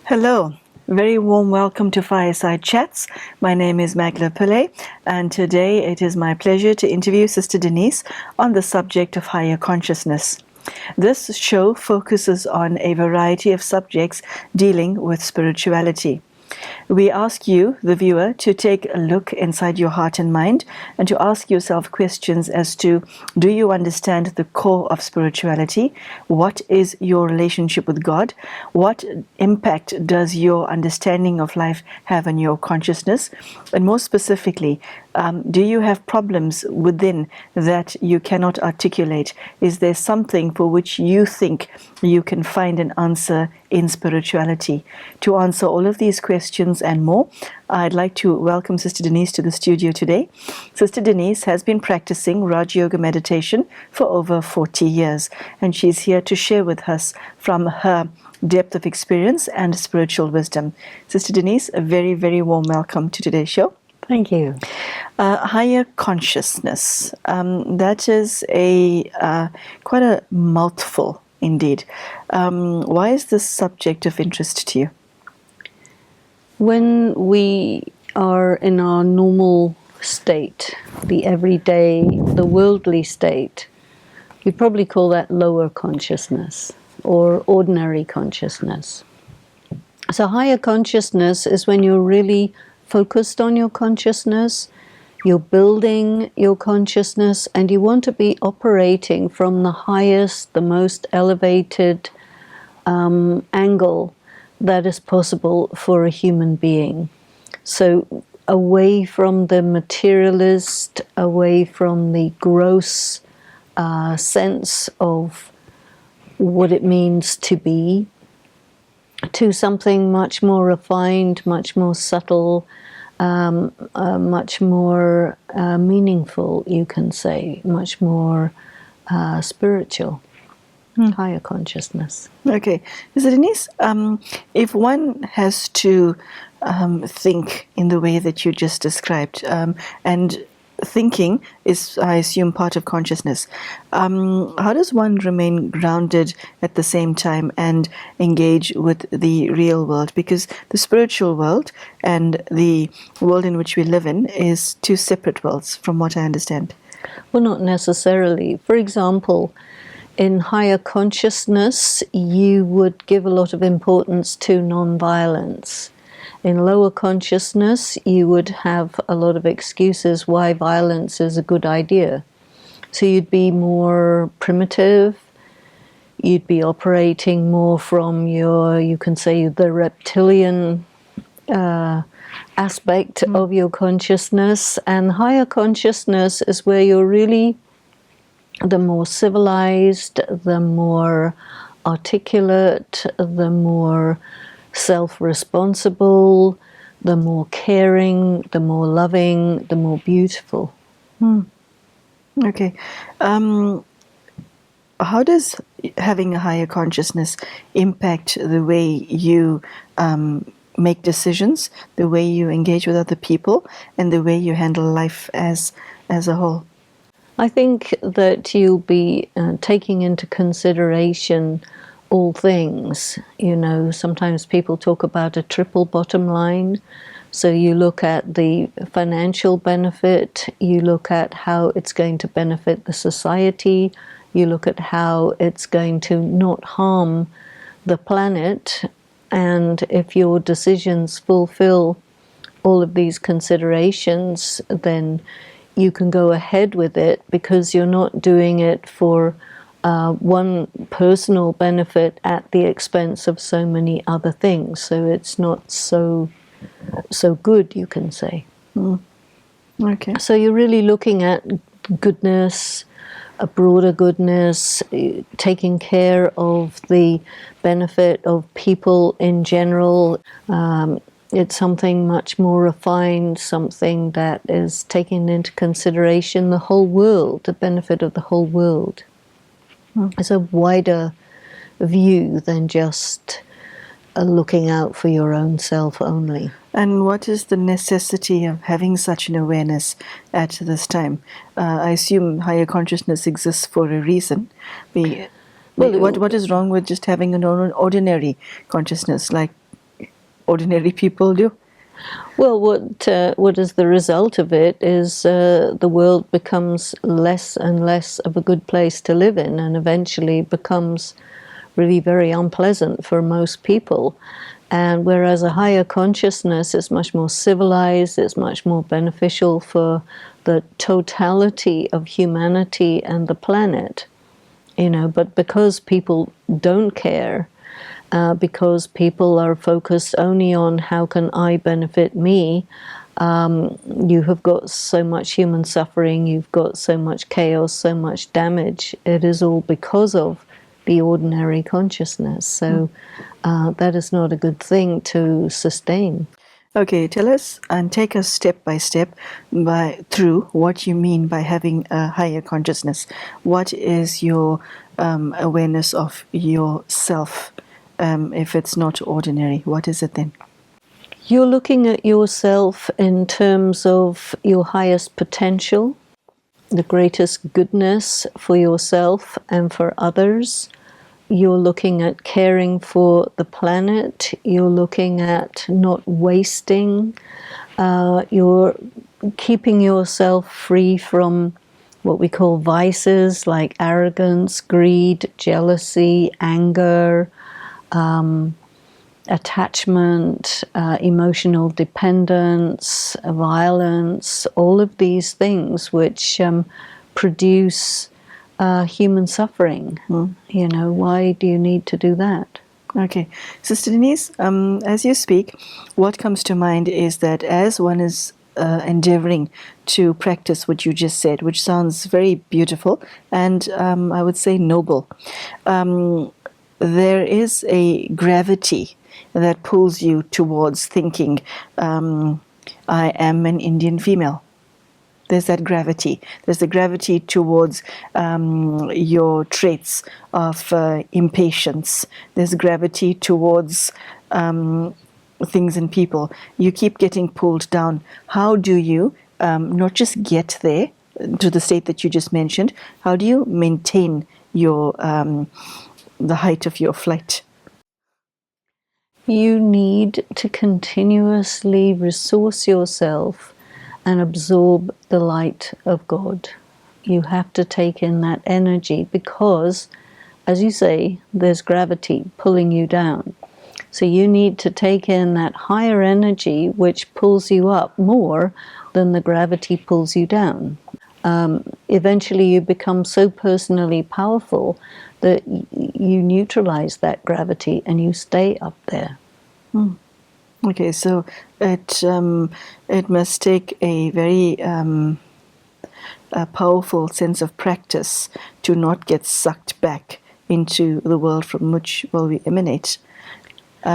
Hello, very warm welcome to Fireside Chats. My name is Magla Pillay, and today it is my pleasure to interview Sister Denise on the subject of higher consciousness. This show focuses on a variety of subjects dealing with spirituality. We ask you, the viewer, to take a look inside your heart and mind and to ask yourself questions as to, do you understand the core of spirituality? What is your relationship with God? What impact does your understanding of life have on your consciousness? And more specifically, do you have problems within that you cannot articulate? Is there something for which you think you can find an answer in spirituality? To answer all of these questions and more, I'd like to welcome Sister Denise to the studio today. Sister Denise has been practicing Raj Yoga meditation for over 40 years, and she's here to share with us from her depth of experience and spiritual wisdom. Sister Denise, a very, very warm welcome to today's show. Thank you. Higher consciousness. That is quite a mouthful indeed. Why is this subject of interest to you? When we are in our normal state, the everyday, the worldly state, we probably call that lower consciousness or ordinary consciousness. So higher consciousness is when you're really focused on your consciousness, you're building your consciousness, and you want to be operating from the highest, the most elevated angle that is possible for a human being. So away from the materialist, away from the gross sense of what it means to be, to something much more refined, much more subtle, much more meaningful, you can say, much more spiritual, higher consciousness. Okay. So Denise, if one has to think in the way that you just described, and thinking is, I assume, part of consciousness. How does one remain grounded at the same time and engage with the real world? Because the spiritual world and the world in which we live in is two separate worlds, from what I understand. Well, not necessarily. For example, in higher consciousness, you would give a lot of importance to non-violence. In lower consciousness, you would have a lot of excuses why violence is a good idea. So you'd be more primitive, you'd be operating more from your, you can say, the reptilian aspect of your consciousness. And higher consciousness is where you're really the more civilized, the more articulate, the more self-responsible, the more caring, the more loving, the more beautiful. Okay. How does having a higher consciousness impact the way you make decisions, the way you engage with other people, and the way you handle life as a whole? I think that you'll be taking into consideration all things. You know, sometimes people talk about a triple bottom line. So you look at the financial benefit, you look at how it's going to benefit the society, you look at how it's going to not harm the planet, and if your decisions fulfill all of these considerations, then you can go ahead with it because you're not doing it for one personal benefit at the expense of so many other things. So it's not so good, you can say. Okay. So you're really looking at goodness, a broader goodness, taking care of the benefit of people in general. It's something much more refined, something that is taking into consideration the whole world, the benefit of the whole world. It's a wider view than just looking out for your own self only. And what is the necessity of having such an awareness at this time? I assume higher consciousness exists for a reason. What is wrong with just having an ordinary consciousness like ordinary people do? Well, what is the result of it is the world becomes less and less of a good place to live in, and eventually becomes really very unpleasant for most people. And whereas a higher consciousness is much more civilized, it's much more beneficial for the totality of humanity and the planet, but because people don't care, because people are focused only on how can I benefit me, you have got so much human suffering, you've got so much chaos, so much damage. It is all because of the ordinary consciousness. So that is not a good thing to sustain. Okay, tell us and take us step by step through what you mean by having a higher consciousness. What is your awareness of yourself? If it's not ordinary, what is it then? You're looking at yourself in terms of your highest potential, the greatest goodness for yourself and for others. You're looking at caring for the planet. You're looking at not wasting. You're keeping yourself free from what we call vices like arrogance, greed, jealousy, anger, attachment, emotional dependence, violence, all of these things which produce human suffering. Why do you need to do that? Okay. Sister Denise, as you speak, what comes to mind is that as one is endeavoring to practice what you just said, which sounds very beautiful and I would say noble, there is a gravity that pulls you towards thinking, I am an Indian female. There's that gravity. There's the gravity towards your traits of impatience. There's gravity towards things and people. You keep getting pulled down. How do you not just get there to the state that you just mentioned? How do you maintain your the height of your flight? You need to continuously resource yourself and absorb the light of God. You have to take in that energy because, as you say, there's gravity pulling you down. So you need to take in that higher energy which pulls you up more than the gravity pulls you down. Eventually you become so personally powerful that you neutralize that gravity and you stay up there. Okay, so it must take a very a powerful sense of practice to not get sucked back into the world from which we emanate.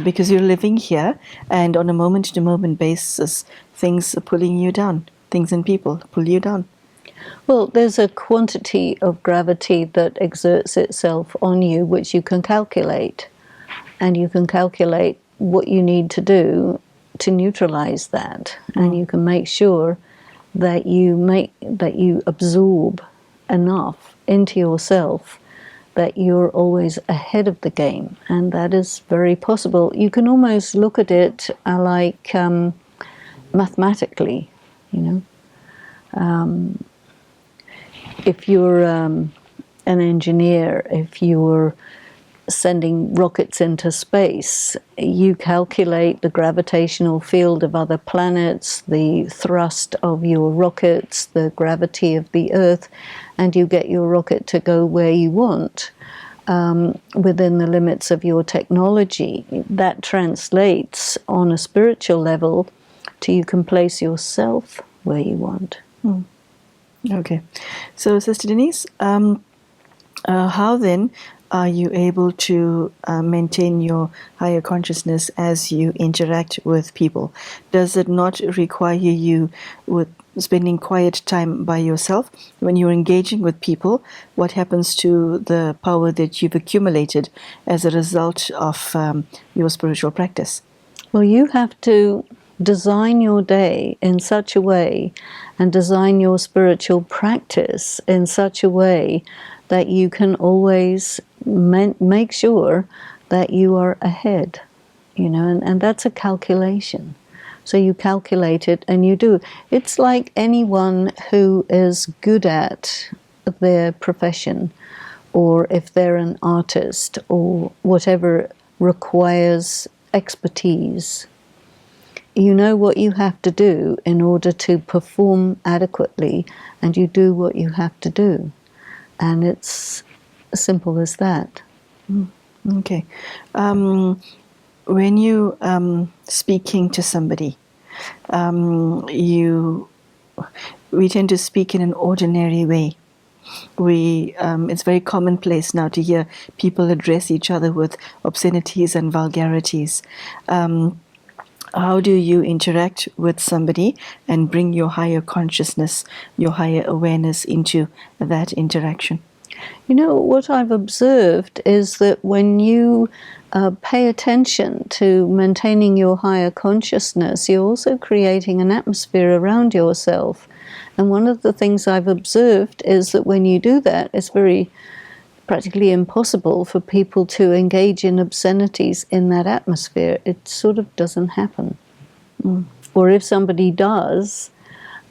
Because you're living here, and on a moment-to-moment basis, things are pulling you down. Things and people pull you down. Well, there's a quantity of gravity that exerts itself on you, which you can calculate. And you can calculate what you need to do to neutralize that. And you can make sure that you absorb enough into yourself that you're always ahead of the game. And that is very possible. You can almost look at it like mathematically, if you're an engineer, if you're sending rockets into space, you calculate the gravitational field of other planets, the thrust of your rockets, the gravity of the Earth, and you get your rocket to go where you want within the limits of your technology. That translates on a spiritual level to you can place yourself where you want. Okay. So, Sister Denise, How then are you able to maintain your higher consciousness as you interact with people? Does it not require you with spending quiet time by yourself when you're engaging with people? What happens to the power that you've accumulated as a result of your spiritual practice? Well, you have to design your day in such a way and design your spiritual practice in such a way that you can always make sure that you are ahead, and that's a calculation. So you calculate it and you do. It's like anyone who is good at their profession, or if they're an artist or whatever requires expertise. You know what you have to do in order to perform adequately, and you do what you have to do. And it's as simple as that. Okay. When you speaking to somebody, we tend to speak in an ordinary way. It's very commonplace now to hear people address each other with obscenities and vulgarities. How do you interact with somebody and bring your higher consciousness, your higher awareness into that interaction? What I've observed is that when you pay attention to maintaining your higher consciousness, you're also creating an atmosphere around yourself. And one of the things I've observed is that when you do that, it's practically impossible for people to engage in obscenities in that atmosphere. It sort of doesn't happen. Or if somebody does,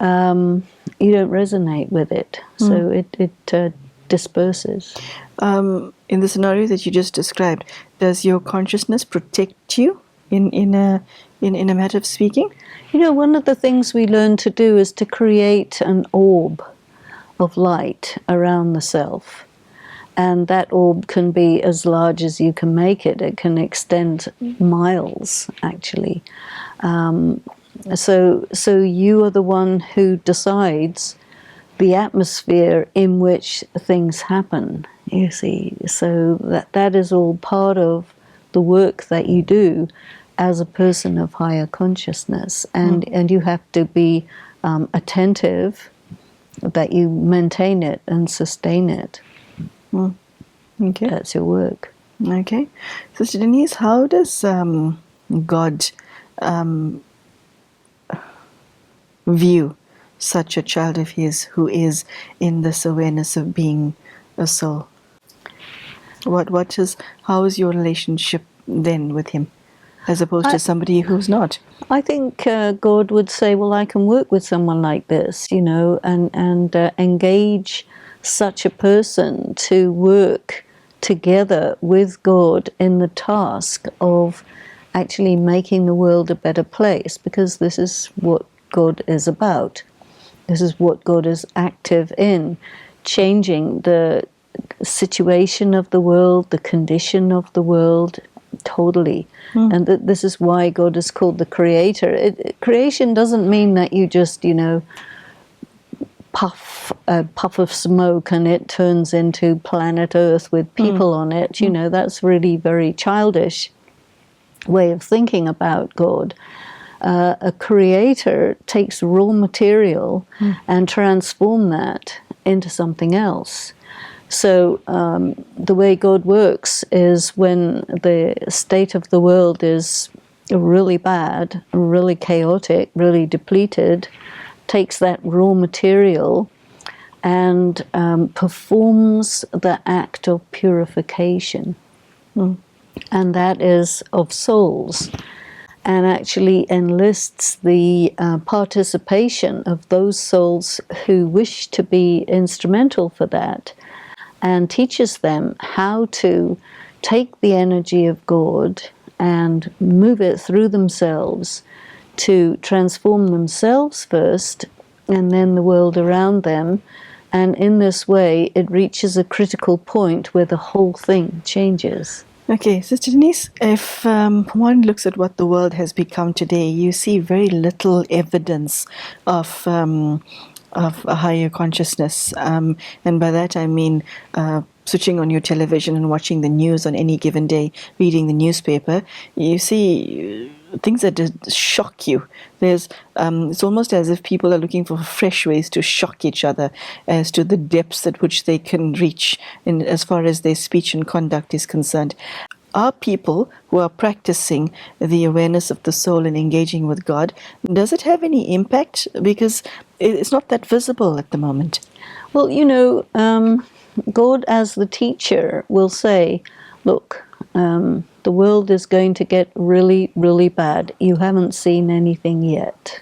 you don't resonate with it. So it disperses. In the scenario that you just described, does your consciousness protect you in a matter of speaking? One of the things we learn to do is to create an orb of light around the self. And that orb can be as large as you can make it. It can extend miles, actually. So you are the one who decides the atmosphere in which things happen, you see. So that is all part of the work that you do as a person of higher consciousness. And you have to be attentive that you maintain it and sustain it. Okay. That's your work. Okay. Sister Denise, how does God view such a child of his who is in this awareness of being a soul? How is your relationship then with him, as opposed to somebody who's not? I think God would say, well, I can work with someone like this, and engage such a person to work together with God in the task of actually making the world a better place, because this is what God is about. This is what God is active in, changing the situation of the world, the condition of the world, totally. And this is why God is called the Creator. Creation doesn't mean that you just, puff a puff of smoke and it turns into planet Earth with people on it. That's really very childish way of thinking about God. A creator takes raw material and transform that into something else. So the way God works is when the state of the world is really bad, really chaotic, really depleted, takes that raw material and performs the act of purification. And that is of souls, and actually enlists the participation of those souls who wish to be instrumental for that, and teaches them how to take the energy of God and move it through themselves to transform themselves first and then the world around them. And in this way, it reaches a critical point where the whole thing changes. Okay, Sister Denise, if one looks at what the world has become today, you see very little evidence of a higher consciousness, and by that I mean switching on your television and watching the news on any given day, reading the newspaper. You see things that just shock you. It's almost as if people are looking for fresh ways to shock each other as to the depths at which they can reach in as far as their speech and conduct is concerned. Are people who are practicing the awareness of the soul and engaging with God, does it have any impact? Because it's not that visible at the moment. Well, God as the teacher will say, look, the world is going to get really, really bad. You haven't seen anything yet.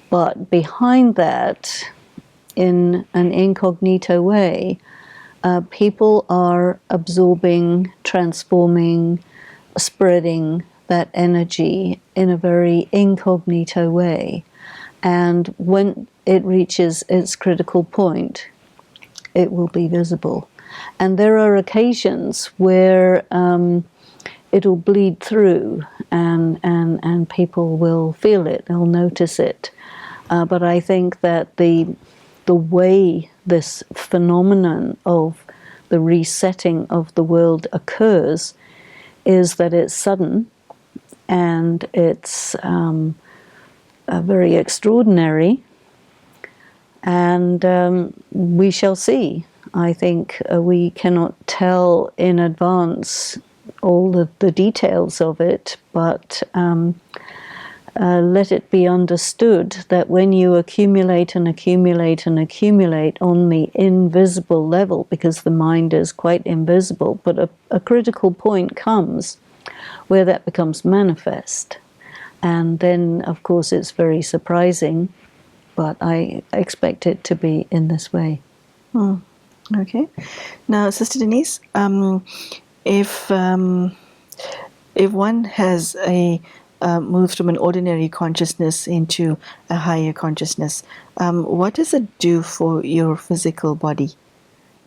But behind that, in an incognito way, people are absorbing, transforming, spreading that energy in a very incognito way. And when it reaches its critical point, it will be visible. And there are occasions where it'll bleed through and people will feel it, they'll notice it. But I think that the way this phenomenon of the resetting of the world occurs is that it's sudden and it's very extraordinary, and we shall see. I think we cannot tell in advance all the details of it, but let it be understood that when you accumulate and accumulate and accumulate on the invisible level, because the mind is quite invisible, but a critical point comes where that becomes manifest. And then, of course, it's very surprising, but I expect it to be in this way. Okay. Now, Sister Denise, if one has moves from an ordinary consciousness into a higher consciousness, what does it do for your physical body?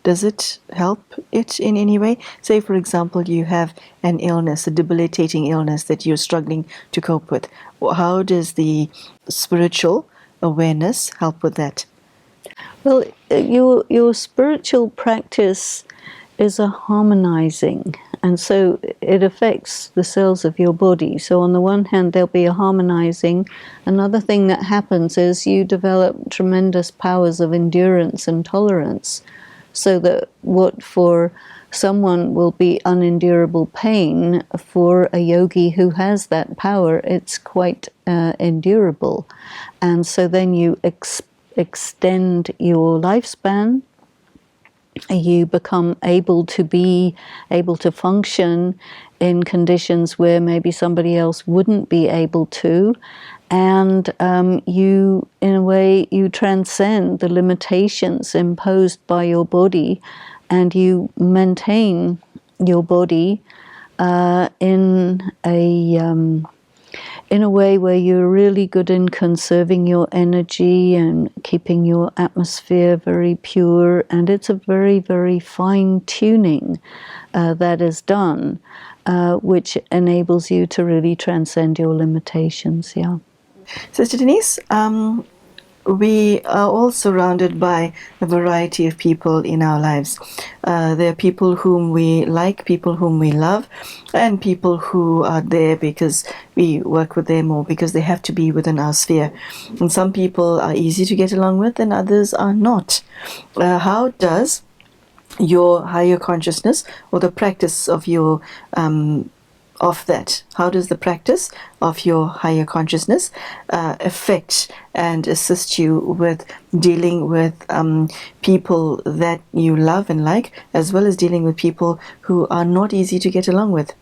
Does it help it in any way? Say, for example, you have an illness, a debilitating illness that you're struggling to cope with. How does the spiritual awareness help with that? Well, your spiritual practice is a harmonizing, and so it affects the cells of your body. So on the one hand, there'll be a harmonizing. Another thing that happens is you develop tremendous powers of endurance and tolerance, so that what for someone will be unendurable pain, for a yogi who has that power, it's quite endurable. And so then you extend your lifespan. You become able to function in conditions where maybe somebody else wouldn't be able to, and you, in a way, you transcend the limitations imposed by your body, and you maintain your body in a way where you're really good in conserving your energy and keeping your atmosphere very pure. And it's a very, very fine tuning that is done, which enables you to really transcend your limitations. Yeah. Sister Denise, we are all surrounded by a variety of people in our lives. There are people whom we like, people whom we love, and people who are there because we work with them or because they have to be within our sphere. And some people are easy to get along with and others are not. How does your higher consciousness or the practice of your how does the practice of your higher consciousness affect and assist you with dealing with people that you love and like, as well as dealing with people who are not easy to get along with?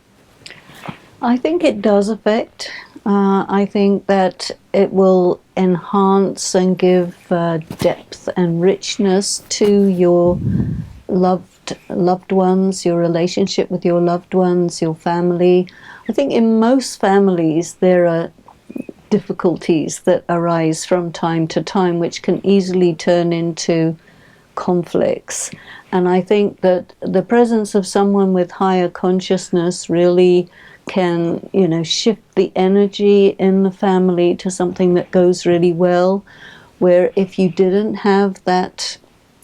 I think it does affect. I think that it will enhance and give depth and richness to your loved ones, your relationship with your loved ones, your family. I think in most families there are difficulties that arise from time to time which can easily turn into conflicts. And I think that the presence of someone with higher consciousness really can, shift the energy in the family to something that goes really well. Where if you didn't have that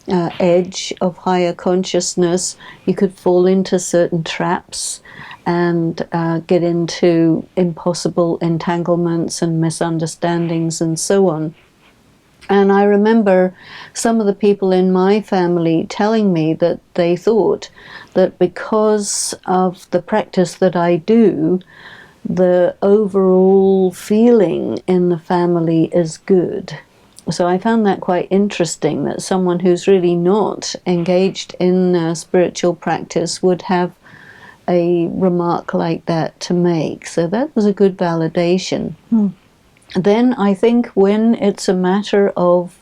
edge of higher consciousness, you could fall into certain traps and get into impossible entanglements and misunderstandings and so on. And I remember some of the people in my family telling me that they thought that because of the practice that I do, the overall feeling in the family is good. So I found that quite interesting, that someone who's really not engaged in spiritual practice would have a remark like that to make. So that was a good validation. Then I think when it's a matter of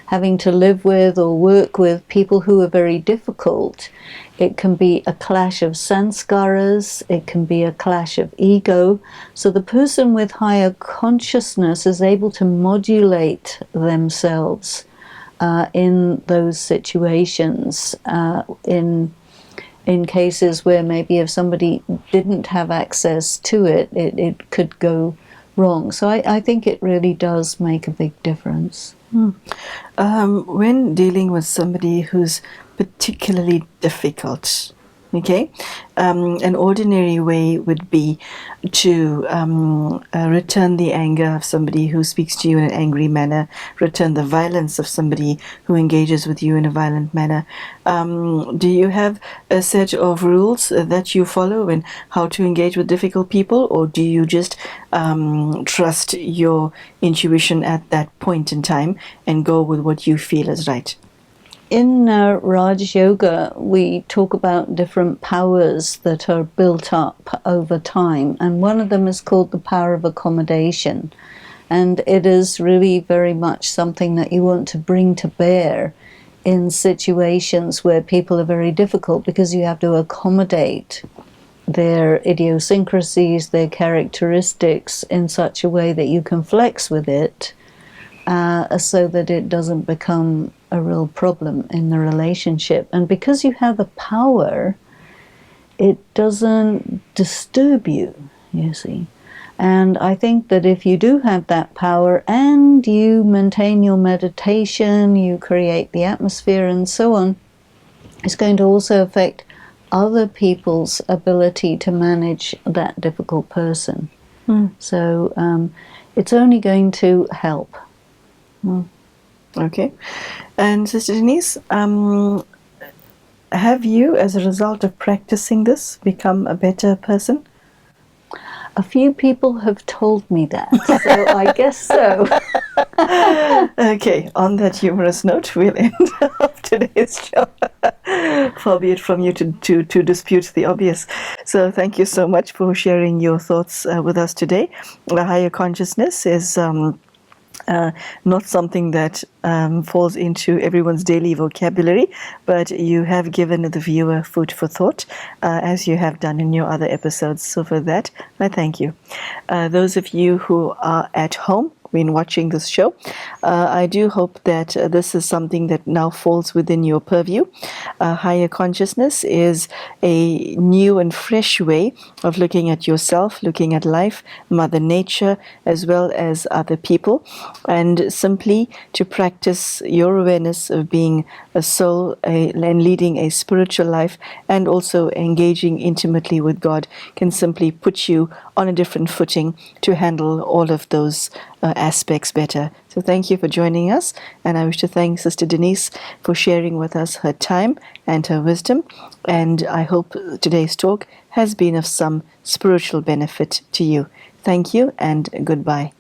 having to live with or work with people who are very difficult, it can be a clash of sanskaras, it can be a clash of ego. So the person with higher consciousness is able to modulate themselves in those situations, in cases where maybe if somebody didn't have access to it, it could go wrong. So I think it really does make a big difference. When dealing with somebody who's particularly difficult, okay, an ordinary way would be to return the anger of somebody who speaks to you in an angry manner, return the violence of somebody who engages with you in a violent manner. Do you have a set of rules that you follow in how to engage with difficult people, or do you just trust your intuition at that point in time and go with what you feel is right? In Raj Yoga, we talk about different powers that are built up over time, and one of them is called the power of accommodation. And it is really very much something that you want to bring to bear in situations where people are very difficult, because you have to accommodate their idiosyncrasies, their characteristics in such a way that you can flex with it, so that it doesn't become a real problem in the relationship. And because you have the power, it doesn't disturb you, you see. And I think that if you do have that power and you maintain your meditation, you create the atmosphere and so on, it's going to also affect other people's ability to manage that difficult person. So it's only going to help. Okay. And Sister Denise, have you, as a result of practicing this, become a better person? A few people have told me that, so I guess so. Okay, on that humorous note, we'll end off today's show. Far be it from you to dispute the obvious. So thank you so much for sharing your thoughts with us today. The higher consciousness is not something that falls into everyone's daily vocabulary, but you have given the viewer food for thought, as you have done in your other episodes. So for that, I thank you. Those of you who are at home, been watching this show, I do hope that this is something that now falls within your purview. Higher consciousness is a new and fresh way of looking at yourself, looking at life, Mother Nature, as well as other people, and simply to practice your awareness of being a soul and leading a spiritual life, and also engaging intimately with God, can simply put you on a different footing to handle all of those aspects better. So thank you for joining us, and I wish to thank Sister Denise for sharing with us her time and her wisdom, and I hope today's talk has been of some spiritual benefit to you. Thank you and goodbye.